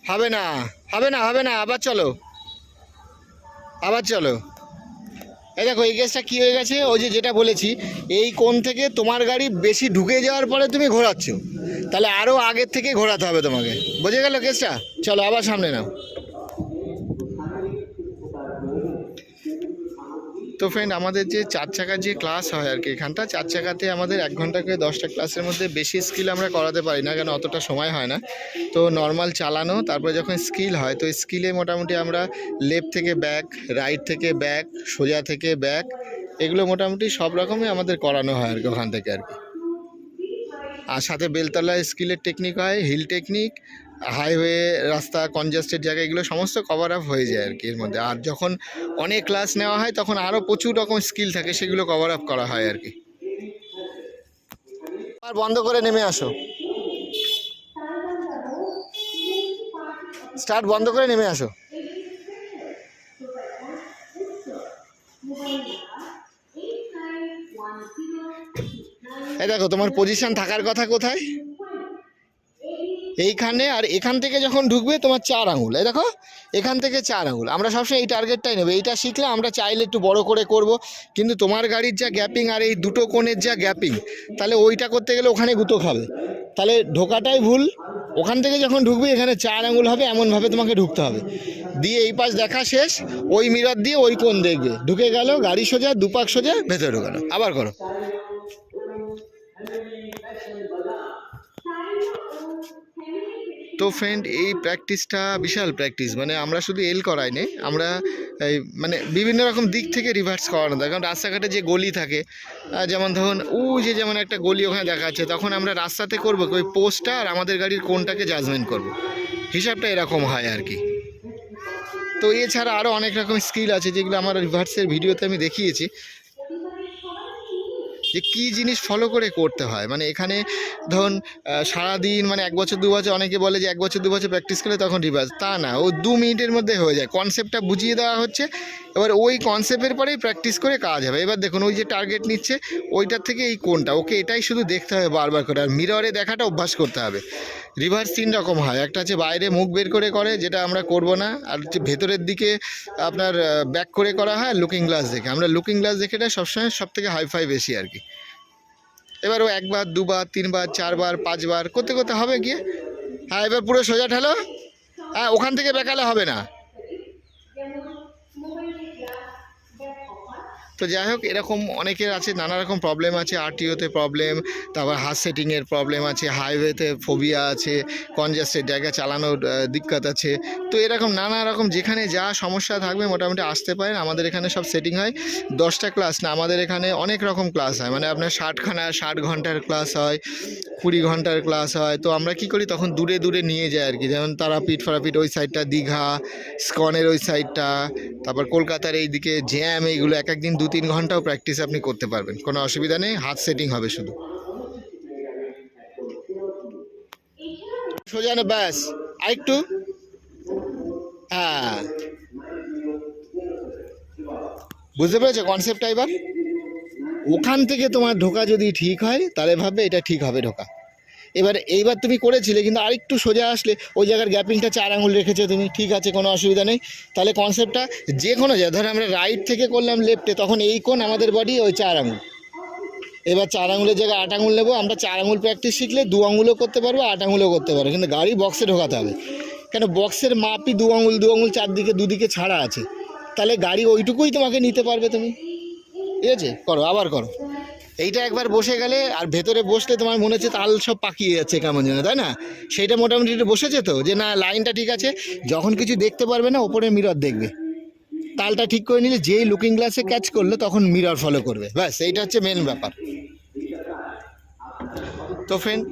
হবে না, হবে না, হবে না, আবার চলো, আবার চলো। এই দেখো এই কেসটা কী হয়ে গেছে, ওই যে যেটা বলেছি, এই কোণ থেকে তোমার গাড়ি বেশি ঢুকে যাওয়ার পরে তুমি ঘোরাচ্ছ, তাহলে আরও আগের থেকে ঘোরাতে হবে তোমাকে, বুঝে গেল কেসটা? চলো আবার সামনে নাও। তো ফ্রেন্ড, আমাদের যে 4 চাকার যে ক্লাস হয় আর কি, এখানটা 4 চাকাতে আমাদের 1 ঘন্টা করে 10টা ক্লাসের মধ্যে বেশি স্কিল আমরা করাতে পারি না, কেন অতটা সময় হয় না। তো নর্মাল চালানো, তারপরে যখন স্কিল হয়, তো স্কিলে মোটামুটি আমরা লেফট থেকে ব্যাক, রাইট থেকে ব্যাক, সোজা থেকে ব্যাক, এগুলো মোটামুটি সব রকমই আমাদের করানো হয় আর কি ওখান থেকে আর কি। আর সাথে বেলতলা স্কিলের টেকনিক হয়, হিল টেকনিক, হাইওয়ে রাস্তা, কনজাস্টেড জায়গা, এগুলো সমস্ত কভার আপ হয়ে যায় আর কি এর মধ্যে। আর যখন অনেক ক্লাস নেওয়া হয় তখন আরও প্রচুর রকম স্কিল থাকে, সেগুলো কভার আপ করা হয় আর কি। আর বন্ধ করে নেমে আসো, স্টার্ট বন্ধ করে নেমে আসো। এই দেখো তোমার পজিশন থাকার কথা কোথায়, এইখানে। আর এখান থেকে যখন ঢুকবে তোমার 4 আঙুল, এই দেখো এখান থেকে 4 আঙুল। আমরা সবসময় এই টার্গেটটাই নেবো, এইটা শিখলে আমরা চাইলে একটু বড় করে করব, কিন্তু তোমার গাড়ির যা গ্যাপিং আর এই দুটো কোণের যা গ্যাপিং, তাহলে ওইটা করতে গেলে ওখানে গুঁতো খাবে, তাহলে ঢোকাটাই ভুল। ওখান থেকে যখন ঢুকবে এখানে 4 আঙুল হবে, এমনভাবে তোমাকে ঢুকতে হবে। দিয়ে এই পাশ দেখা শেষ, ওই মিরর দিয়ে ওই কোণ দেখবে, ঢুকে গেল, গাড়ি সোজা, দুপাক সোজা, ভেতরে ঢোকানো। আবার করো। তো ফ্রেন্ড, এই প্র্যাকটিসটা বিশাল প্র্যাকটিস, মানে আমরা শুধু এল করাই নেই, আমরা এই মানে বিভিন্ন রকম দিক থেকে রিভার্স করানো থাকে। কারণ রাস্তাঘাটে যে গলি থাকে, যেমন ধরুন যে যেমন একটা গলি ওখানে দেখা যাচ্ছে, তখন আমরা রাস্তাতে করবো ওই পোস্টটা আর আমাদের গাড়ির কোনটাকে জাজমেন্ট করব, হিসাবটা এরকম হয় আর কি। তো এছাড়া আরও অনেক রকম স্কিল আছে যেগুলো আমার রিভার্সের ভিডিওতে আমি দেখিয়েছি, যে কী জিনিস ফলো করে করতে হয়। মানে এখানে ধরুন সারাদিন, মানে 1 বছর 2 বছর, অনেকে বলে যে 1 বছর 2 বছর প্র্যাকটিস করলে তখন রিভার্স, তা না, ও 2 মিনিটের মধ্যে হয়ে যায়। কনসেপ্টটা বুঝিয়ে দেওয়া হচ্ছে, এবার ওই কনসেপ্টের পরেই প্র্যাকটিস করে কাজ হবে। এবার দেখুন ওই যে টার্গেট নিচ্ছে, ওইটার থেকে এই কোনটা, ওকে এটাই শুধু দেখতে হবে বারবার করে, আর মিররে দেখাটা অভ্যাস করতে হবে। রিভার্স 3 রকম হয়, একটা হচ্ছে বাইরে মুখ বের করে করে, যেটা আমরা করব না, আর হচ্ছে ভেতরের দিকে আপনার ব্যাক করে করা হয়, লুকিং গ্লাস দেখে। আমরা লুকিং গ্লাস দেখেটা সবসময় সব থেকে হাইফাই বেশি আর কি। এবার ও 1 বার 2 বার 3 বার 4 বার 5 বার করতে করতে হবে গিয়ে। হ্যাঁ, এবার পুরো সোজা ঠেলো। হ্যাঁ, ওখান থেকে বেকালে হবে না। তো যাই হোক, এরকম অনেকের আছে, নানা রকম প্রবলেম আছে। আরটিওতে প্রবলেম, তারপর হাত সেটিংয়ের প্রবলেম আছে, হাইওয়েতে ফোবিয়া আছে, কনজাস্টেড জায়গা চালানোর দিক্কত আছে। তো এরকম নানা রকম যেখানে যা সমস্যা থাকবে মোটামুটি আসতে পারেন, আমাদের এখানে সব সেটিং হয়। 10টা ক্লাস না, আমাদের এখানে অনেক রকম ক্লাস হয়, মানে আপনার 60 ঘন্টার ক্লাস হয়, 20 ঘন্টার ক্লাস হয়। তো আমরা কি করি, তখন দূরে দূরে নিয়ে যাই আর কি, যেমন তারাপীঠ ফারাপীঠ ওই সাইডটা, দীঘা স্কনের ওই সাইডটা, তারপর কলকাতার এইদিকে জ্যাম, এইগুলো এক একদিন 2-3 ঘন্টাও প্র্যাকটিস আপনি করতে পারবেন, কোনো অসুবিধা নেই। হাত সেটিং হবে শুধু, সোজা না, ব্যাস আরেকটু। হ্যাঁ, বুঝতে পেরেছো কনসেপ্টটা? এবার ওখান থেকে তোমার ঢোকা যদি ঠিক হয়, তাহলে ভাববে এটা ঠিক হবে ঢোকা। এইবার তুমি করেছিলে, কিন্তু আরেকটু সোজা আসলে ওই জায়গার গ্যাপিংটা 4 আঙুল রেখেছো তুমি, ঠিক আছে, কোনো অসুবিধা নেই। তাহলে কনসেপ্টটা যে কোনো যায়, ধরো আমরা রাইট থেকে করলাম লেফটে, তখন এই কোণ আমাদের বডি ওই 4 আঙুল। এবার 4 আঙুলের জায়গায় 8 আঙুল নেবো। আমরা 4 আঙুল প্র্যাকটিস শিখলে 2 আঙুলও করতে পারবো, 8 আঙুলও করতে পারবো, কিন্তু গাড়ি বক্সে ঢোকাতে হবে। কেন, বক্সের মাপই 2 আঙুল, 2 আঙুল চারদিকে, দুদিকে ছাড়া আছে, তাহলে গাড়ি ওইটুকুই তোমাকে নিতে পারবে তুমি। ঠিক আছে, করো, আবার করো। এইটা একবার বসে গেলে, আর ভেতরে বসলে তোমার মনে হচ্ছে তাল সব পাকিয়ে যাচ্ছে কেমন যেন, তাই না? সেইটা মোটামুটি একটু বসেছে তো, যে না লাইনটা ঠিক আছে। যখন কিছু দেখতে পারবে না, ওপরে মিরর দেখবে, তালটা ঠিক করে নিলে যেই লুকিং গ্লাসে ক্যাচ করলো তখন মিরর ফলো করবে, ব্যাস এইটা হচ্ছে মেন ব্যাপার। তো ফ্রেন্ড,